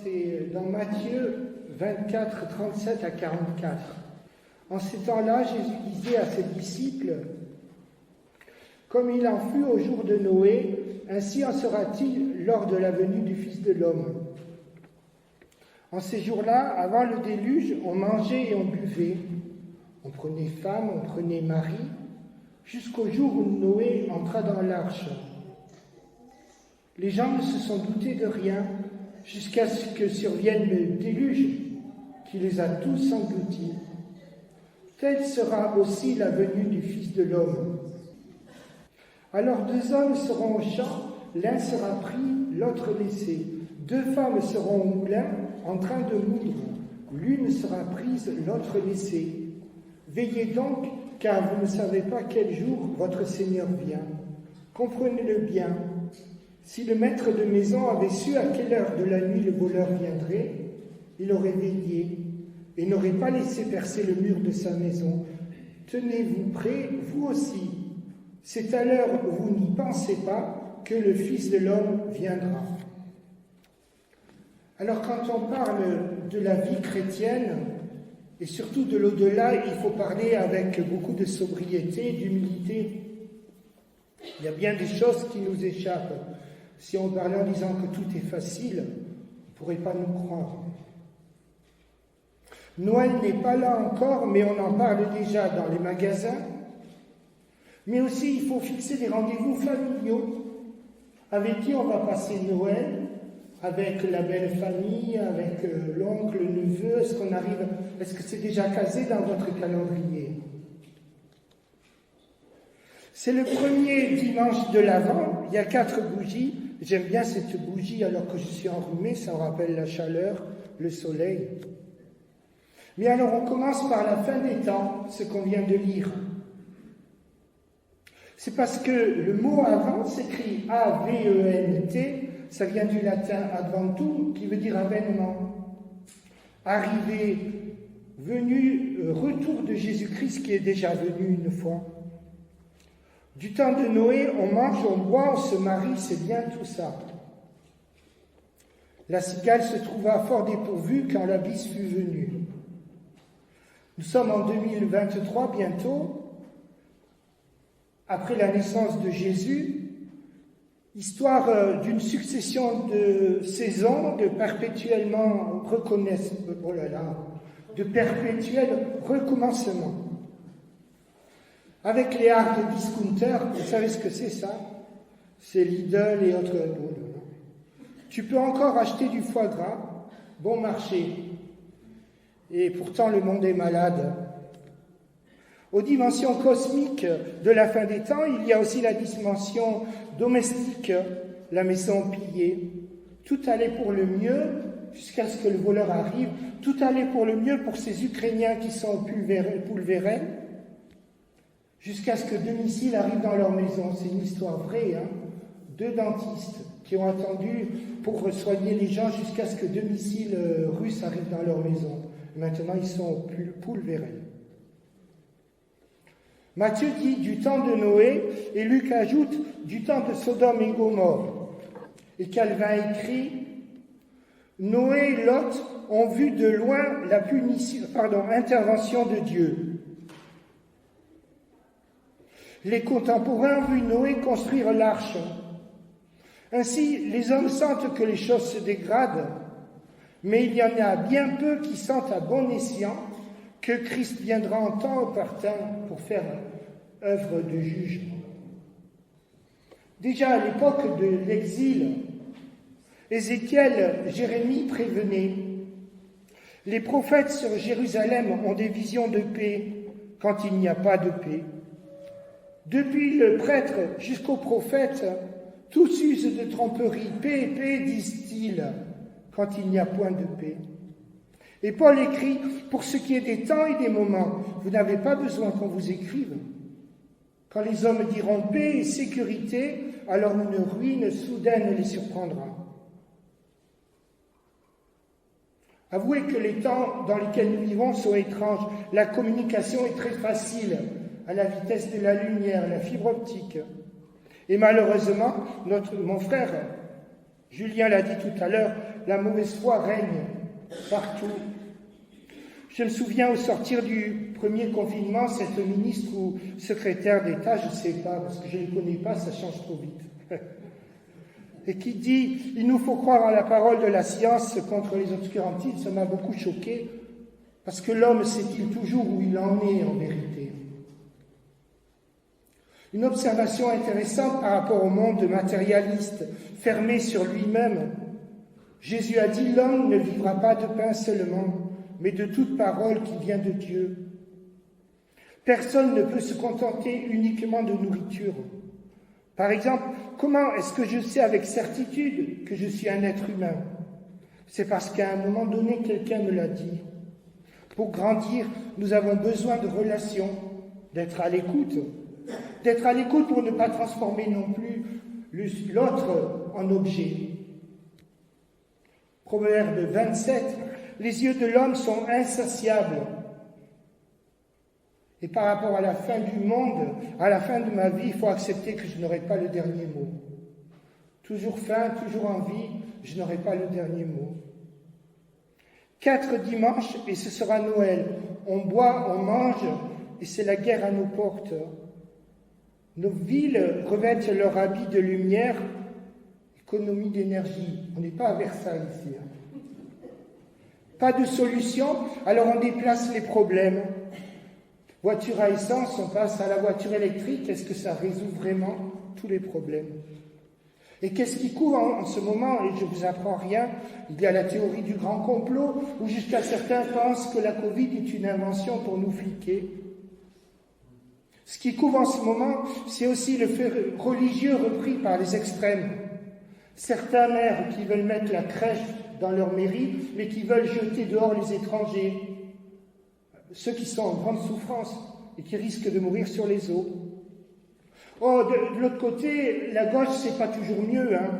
c'est dans Matthieu 24, 37 à 44. En ces temps-là, Jésus disait à ses disciples, « Comme il en fut au jour de Noé, ainsi en sera-t-il lors de la venue du Fils de l'homme. En ces jours-là, avant le déluge, on mangeait et on buvait. On prenait femme, on prenait mari, jusqu'au jour où Noé entra dans l'arche. Les gens ne se sont doutés de rien jusqu'à ce que survienne le déluge qui les a tous engloutis. Telle sera aussi la venue du Fils de l'homme. Alors 2 hommes seront au champ, l'un sera pris, l'autre laissé. 2 femmes seront au moulin, en train de moudre. L'une sera prise, l'autre laissée. Veillez donc, car vous ne savez pas quel jour votre Seigneur vient. Comprenez-le bien. Si le maître de maison avait su à quelle heure de la nuit le voleur viendrait, il aurait veillé et n'aurait pas laissé percer le mur de sa maison. Tenez-vous prêts, vous aussi. C'est à l'heure où vous n'y pensez pas que le Fils de l'homme viendra. » Alors quand on parle de la vie chrétienne, et surtout de l'au-delà, il faut parler avec beaucoup de sobriété, d'humilité. Il y a bien des choses qui nous échappent. Si on parlait en disant que tout est facile, on ne pourrait pas nous croire. Noël n'est pas là encore, mais on en parle déjà dans les magasins. Mais aussi, il faut fixer des rendez-vous familiaux. Avec qui on va passer Noël? Avec la belle famille, avec l'oncle, le neveu, est-ce que c'est déjà casé dans votre calendrier? C'est le premier dimanche de l'Avent, il y a 4 bougies. J'aime bien cette bougie alors que je suis enrhumé, ça me rappelle la chaleur, le soleil. Mais alors on commence par la fin des temps, ce qu'on vient de lire. C'est parce que le mot avant s'écrit A-V-E-N-T, ça vient du latin adventum, qui veut dire avènement. Arrivée, venue, retour de Jésus-Christ qui est déjà venu une fois. Du temps de Noé, on mange, on boit, on se marie, c'est bien tout ça. La cigale se trouva fort dépourvue quand la bise fut venue. Nous sommes en 2023 bientôt, après la naissance de Jésus, histoire d'une succession de saisons, de perpétuel recommencement. Avec les hard discounters, vous savez ce que c'est ça? C'est Lidl et autres. Tu peux encore acheter du foie gras, bon marché. Et pourtant le monde est malade. Aux dimensions cosmiques de la fin des temps, il y a aussi la dimension domestique, la maison pillée. Tout allait pour le mieux jusqu'à ce que le voleur arrive. Tout allait pour le mieux pour ces Ukrainiens qui sont pulvérés, jusqu'à ce que 2 missiles arrivent dans leur maison. C'est une histoire vraie, hein. 2 dentistes qui ont attendu pour soigner les gens jusqu'à ce que 2 missiles russes arrivent dans leur maison. Et maintenant, ils sont pulvérés. Matthieu dit du temps de Noé, et Luc ajoute du temps de Sodome et Gomorrhe. Et Calvin écrit, Noé et Lot ont vu de loin intervention de Dieu. Les contemporains ont vu Noé construire l'arche. Ainsi, les hommes sentent que les choses se dégradent, mais il y en a bien peu qui sentent à bon escient que Christ viendra en temps opportun pour faire œuvre de juge. Déjà à l'époque de l'exil, Ézéchiel, Jérémie prévenaient. Les prophètes sur Jérusalem ont des visions de paix quand il n'y a pas de paix. Depuis le prêtre jusqu'au prophète, tous usent de tromperie. Paix, paix, disent-ils, quand il n'y a point de paix. Et Paul écrit, pour ce qui est des temps et des moments, vous n'avez pas besoin qu'on vous écrive. Quand les hommes diront paix et sécurité, alors une ruine soudaine les surprendra. Avouez que les temps dans lesquels nous vivons sont étranges. La communication est très facile, à la vitesse de la lumière, la fibre optique. Et malheureusement, mon frère Julien l'a dit tout à l'heure, la mauvaise foi règne partout. Je me souviens au sortir du premier confinement, cette ministre ou secrétaire d'État, je ne sais pas, parce que je ne les connais pas, ça change trop vite, et qui dit « Il nous faut croire en la parole de la science contre les obscurantistes », ça m'a beaucoup choqué, parce que l'homme sait-il toujours où il en est en vérité. Une observation intéressante par rapport au monde matérialiste, fermé sur lui-même. Jésus a dit « L'homme ne vivra pas de pain seulement, mais de toute parole qui vient de Dieu. » Personne ne peut se contenter uniquement de nourriture. Par exemple, comment est-ce que je sais avec certitude que je suis un être humain? C'est parce qu'à un moment donné, quelqu'un me l'a dit. Pour grandir, nous avons besoin de relations, d'être à l'écoute. D'être à l'écoute pour ne pas transformer non plus l'autre en objet. Proverbe 27, les yeux de l'homme sont insatiables. Et par rapport à la fin du monde, à la fin de ma vie, il faut accepter que je n'aurai pas le dernier mot. Toujours faim, toujours envie, je n'aurai pas le dernier mot. 4 dimanches et ce sera Noël. On boit, on mange et c'est la guerre à nos portes. Nos villes revêtent leur habit de lumière, économie d'énergie. On n'est pas à Versailles ici. Pas de solution, alors on déplace les problèmes. Voiture à essence, on passe à la voiture électrique. Est-ce que ça résout vraiment tous les problèmes? Et qu'est-ce qui couvre en ce moment? Et je ne vous apprends rien. Il y a la théorie du grand complot, où jusqu'à certains pensent que la Covid est une invention pour nous fliquer. Ce qui couvre en ce moment, c'est aussi le fait religieux repris par les extrêmes. Certains maires qui veulent mettre la crèche dans leur mairie, mais qui veulent jeter dehors les étrangers, ceux qui sont en grande souffrance et qui risquent de mourir sur les eaux. Oh, de l'autre côté, la gauche, c'est pas toujours mieux, hein,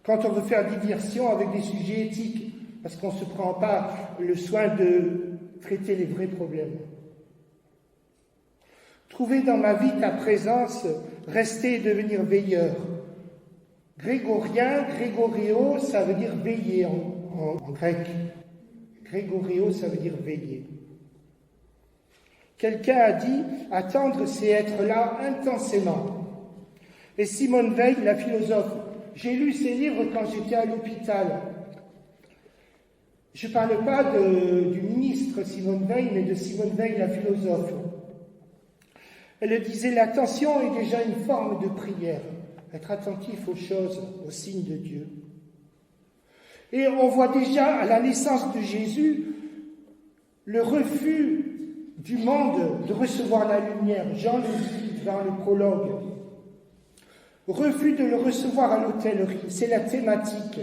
quand on veut faire diversion avec des sujets éthiques, parce qu'on ne se prend pas le soin de traiter les vrais problèmes. Trouver dans ma vie ta présence, rester et devenir veilleur. Grégorien, Grégoréo, ça veut dire veiller en grec. Grégoréo, ça veut dire veiller. Quelqu'un a dit « attendre, c'est être là intensément ». Et Simone Veil, la philosophe, j'ai lu ses livres quand j'étais à l'hôpital. Je ne parle pas du ministre Simone Veil, mais de Simone Veil, la philosophe. Elle disait « l'attention est déjà une forme de prière ». Être attentif aux choses, aux signes de Dieu. Et on voit déjà à la naissance de Jésus le refus du monde de recevoir la lumière. Jean le dit dans le prologue. Refus de le recevoir à l'hôtellerie, c'est la thématique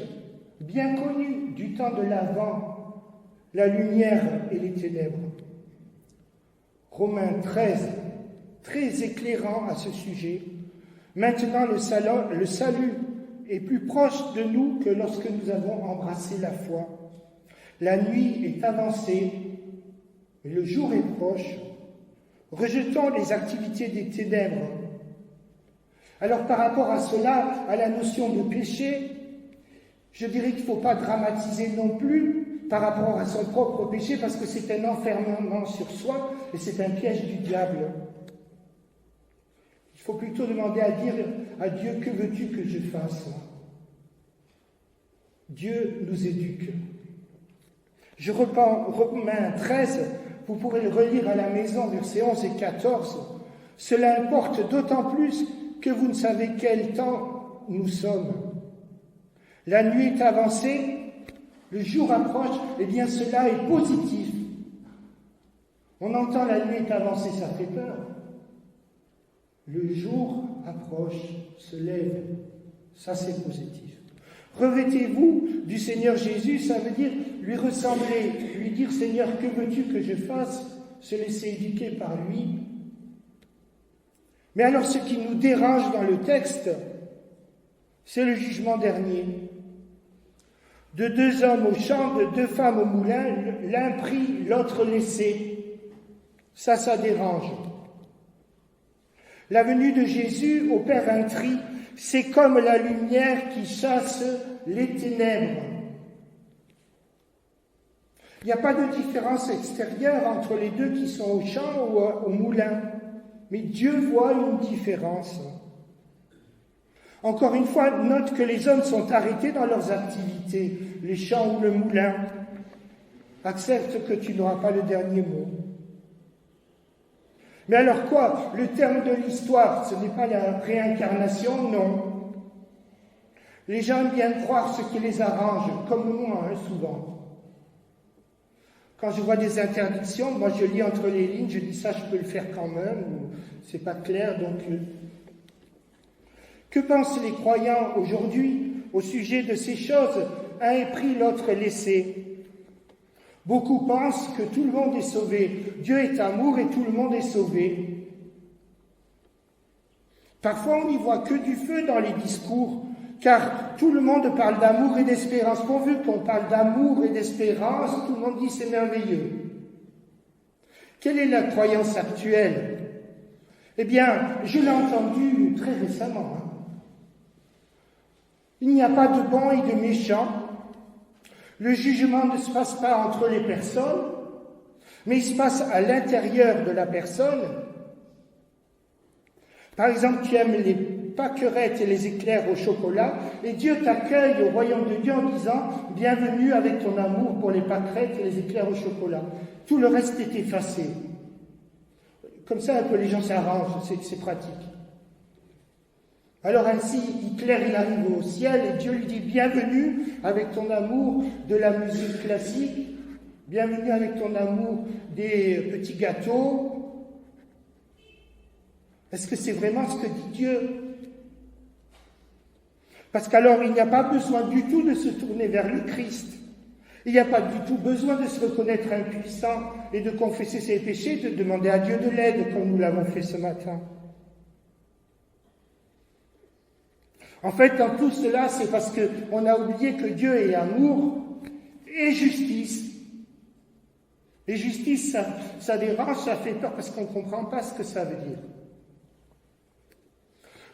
bien connue du temps de l'Avent, la lumière et les ténèbres. Romains 13, très éclairant à ce sujet. Maintenant, le salut est plus proche de nous que lorsque nous avons embrassé la foi. La nuit est avancée et le jour est proche. Rejetons les activités des ténèbres. Alors, par rapport à cela, à la notion de péché, je dirais qu'il ne faut pas dramatiser non plus par rapport à son propre péché, parce que c'est un enfermement sur soi et c'est un piège du diable. Il faut plutôt demander à Dieu, que veux-tu que je fasse? Dieu nous éduque. Je reprends Romains 13, vous pourrez le relire à la maison, versets 11 et 14. Cela importe d'autant plus que vous ne savez quel temps nous sommes. La nuit est avancée, le jour approche, et bien cela est positif. On entend la nuit est avancée, ça fait peur. Le jour approche, se lève, ça c'est positif. Revêtez-vous du Seigneur Jésus, ça veut dire lui ressembler, lui dire Seigneur, que veux-tu que je fasse? Se laisser éduquer par lui. Mais alors ce qui nous dérange dans le texte, c'est le jugement dernier. De 2 hommes au champ, de 2 femmes au moulin, l'un pris, l'autre laissé. Ça dérange. La venue de Jésus opère un tri, c'est comme la lumière qui chasse les ténèbres. Il n'y a pas de différence extérieure entre les deux qui sont au champ ou au moulin. Mais Dieu voit une différence. Encore une fois, note que les hommes sont arrêtés dans leurs activités, les champs ou le moulin. Accepte que tu n'auras pas le dernier mot. Mais alors quoi? Le terme de l'histoire, ce n'est pas la réincarnation, non. Les gens aiment bien croire ce qui les arrange, comme moi, souvent. Quand je vois des interdictions, moi je lis entre les lignes, je dis ça, je peux le faire quand même, ou c'est pas clair, donc... Que pensent les croyants aujourd'hui au sujet de ces choses? Un est pris, l'autre laissé. Beaucoup pensent que tout le monde est sauvé. Dieu est amour et tout le monde est sauvé. Parfois, on n'y voit que du feu dans les discours, car tout le monde parle d'amour et d'espérance. Pourvu qu'on parle d'amour et d'espérance, tout le monde dit c'est merveilleux. Quelle est la croyance actuelle? Eh bien, je l'ai entendu très récemment. Il n'y a pas de bons et de méchants. Le jugement ne se passe pas entre les personnes, mais il se passe à l'intérieur de la personne. Par exemple, tu aimes les pâquerettes et les éclairs au chocolat, et Dieu t'accueille au royaume de Dieu en disant « Bienvenue avec ton amour pour les pâquerettes et les éclairs au chocolat ». Tout le reste est effacé. Comme ça, un peu les gens s'arrangent, c'est pratique. Alors ainsi, Hitler, il arrive au ciel et Dieu lui dit « Bienvenue avec ton amour de la musique classique, bienvenue avec ton amour des petits gâteaux. » Est-ce que c'est vraiment ce que dit Dieu? Parce qu'alors, il n'y a pas besoin du tout de se tourner vers le Christ. Il n'y a pas du tout besoin de se reconnaître impuissant et de confesser ses péchés, de demander à Dieu de l'aide, comme nous l'avons fait ce matin. En fait, dans tout cela, c'est parce qu'on a oublié que Dieu est amour et justice. Et justice, ça dérange, ça fait peur, parce qu'on ne comprend pas ce que ça veut dire.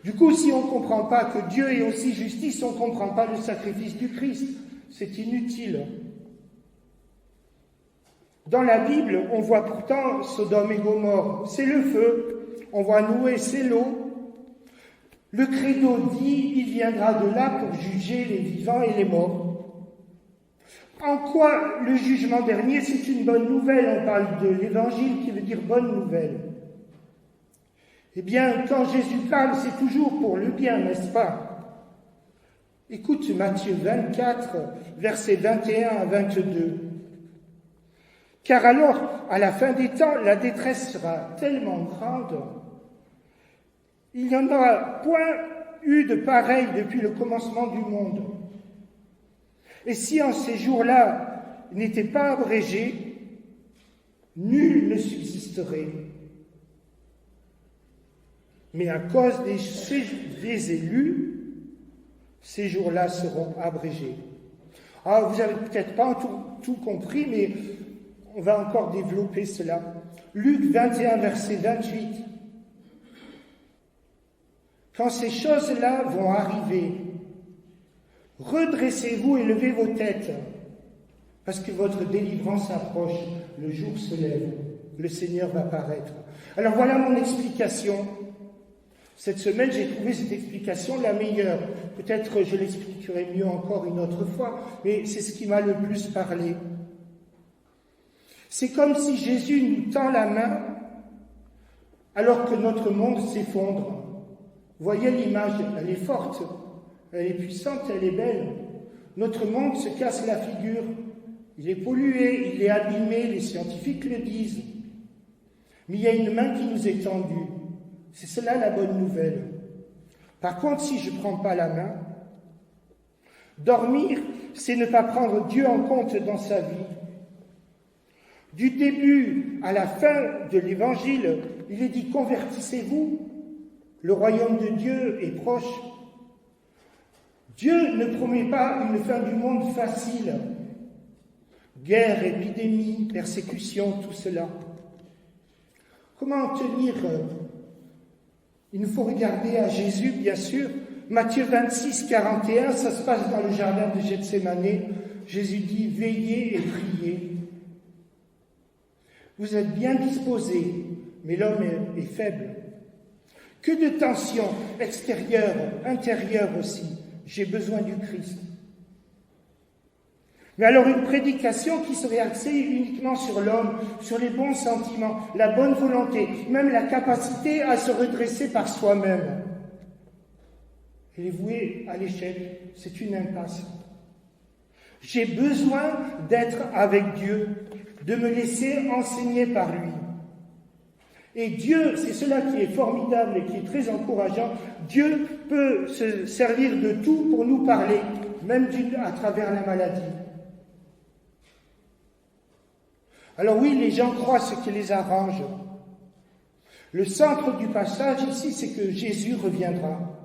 Du coup, si on ne comprend pas que Dieu est aussi justice, on ne comprend pas le sacrifice du Christ. C'est inutile. Dans la Bible, on voit pourtant Sodome et Gomorrhe, c'est le feu. On voit Noé, c'est l'eau. Le credo dit, il viendra de là pour juger les vivants et les morts. En quoi le jugement dernier, c'est une bonne nouvelle? On parle de l'évangile qui veut dire bonne nouvelle. Eh bien, quand Jésus parle, c'est toujours pour le bien, n'est-ce pas? Écoute Matthieu 24, versets 21 à 22. Car alors, à la fin des temps, la détresse sera tellement grande, il n'y en aura point eu de pareil depuis le commencement du monde. Et si en ces jours-là n'était pas abrégé, nul ne subsisterait. Mais à cause des élus, ces jours-là seront abrégés. Alors, vous n'avez peut-être pas tout compris, mais on va encore développer cela. Luc 21, verset 28. Quand ces choses-là vont arriver, redressez-vous et levez vos têtes, parce que votre délivrance approche, le jour se lève, le Seigneur va paraître. Alors voilà mon explication. Cette semaine, j'ai trouvé cette explication la meilleure. Peut-être je l'expliquerai mieux encore une autre fois, mais c'est ce qui m'a le plus parlé. C'est comme si Jésus nous tend la main alors que notre monde s'effondre. Vous voyez l'image, elle est forte, elle est puissante, elle est belle. Notre monde se casse la figure. Il est pollué, il est abîmé, les scientifiques le disent. Mais il y a une main qui nous est tendue. C'est cela la bonne nouvelle. Par contre, si je ne prends pas la main, dormir, c'est ne pas prendre Dieu en compte dans sa vie. Du début à la fin de l'Évangile, il est dit « Convertissez-vous ». Le royaume de Dieu est proche. Dieu ne promet pas une fin du monde facile. Guerre, épidémie, persécution, tout cela. Comment en tenir? Il nous faut regarder à Jésus, bien sûr, Matthieu 26, 41, ça se passe dans le jardin de Gethsémani. Jésus dit, veillez et priez. Vous êtes bien disposés, mais l'homme est faible. Que de tensions extérieures, intérieures aussi. J'ai besoin du Christ. Mais alors une prédication qui serait axée uniquement sur l'homme, sur les bons sentiments, la bonne volonté, même la capacité à se redresser par soi-même. Elle est vouée à l'échec, c'est une impasse. J'ai besoin d'être avec Dieu, de me laisser enseigner par lui. Et Dieu, c'est cela qui est formidable et qui est très encourageant, Dieu peut se servir de tout pour nous parler, même à travers la maladie. Alors oui, les gens croient ce qui les arrange. Le centre du passage ici, c'est que Jésus reviendra.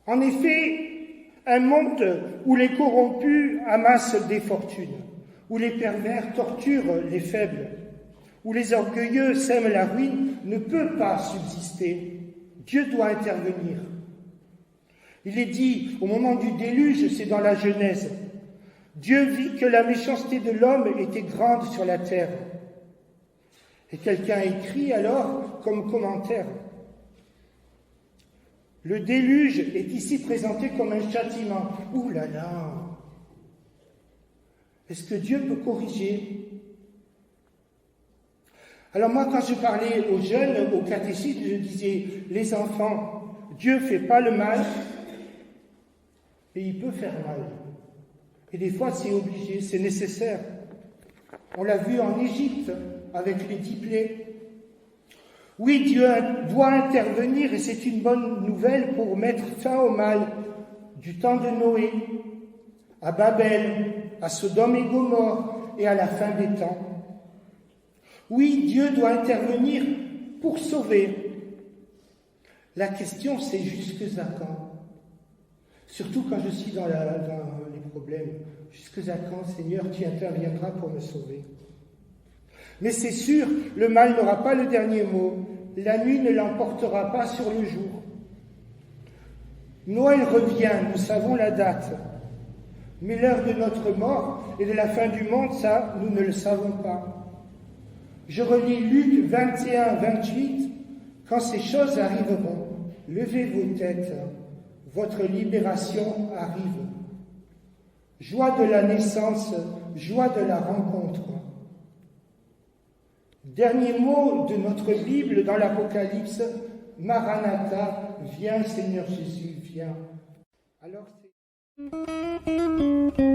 En effet, un monde où les corrompus amassent des fortunes, où les pervers torturent les faibles, où les orgueilleux sèment la ruine, ne peut pas subsister. Dieu doit intervenir. Il est dit, au moment du déluge, c'est dans la Genèse, Dieu vit que la méchanceté de l'homme était grande sur la terre. Et quelqu'un écrit alors comme commentaire, le déluge est ici présenté comme un châtiment. Ouh là là! Est-ce que Dieu peut corriger? Alors moi, quand je parlais aux jeunes, au catéchisme, je disais, les enfants, Dieu ne fait pas le mal, et il peut faire mal. Et des fois, c'est obligé, c'est nécessaire. On l'a vu en Égypte, avec les 10 plaies. Oui, Dieu doit intervenir, et c'est une bonne nouvelle pour mettre fin au mal du temps de Noé, à Babel, à Sodome et Gomorrhe, et à la fin des temps. Oui, Dieu doit intervenir pour sauver. La question, c'est jusque à quand? Surtout quand je suis dans les problèmes. Jusque à quand, Seigneur, tu interviendras pour me sauver? Mais c'est sûr, le mal n'aura pas le dernier mot. La nuit ne l'emportera pas sur le jour. Noël revient, nous savons la date. Mais l'heure de notre mort et de la fin du monde, ça, nous ne le savons pas. Je relis Luc 21, 28. Quand ces choses arriveront, levez vos têtes, votre libération arrive. Joie de la naissance, joie de la rencontre. Dernier mot de notre Bible dans l'Apocalypse, Maranatha, viens Seigneur Jésus, viens. Alors c'est...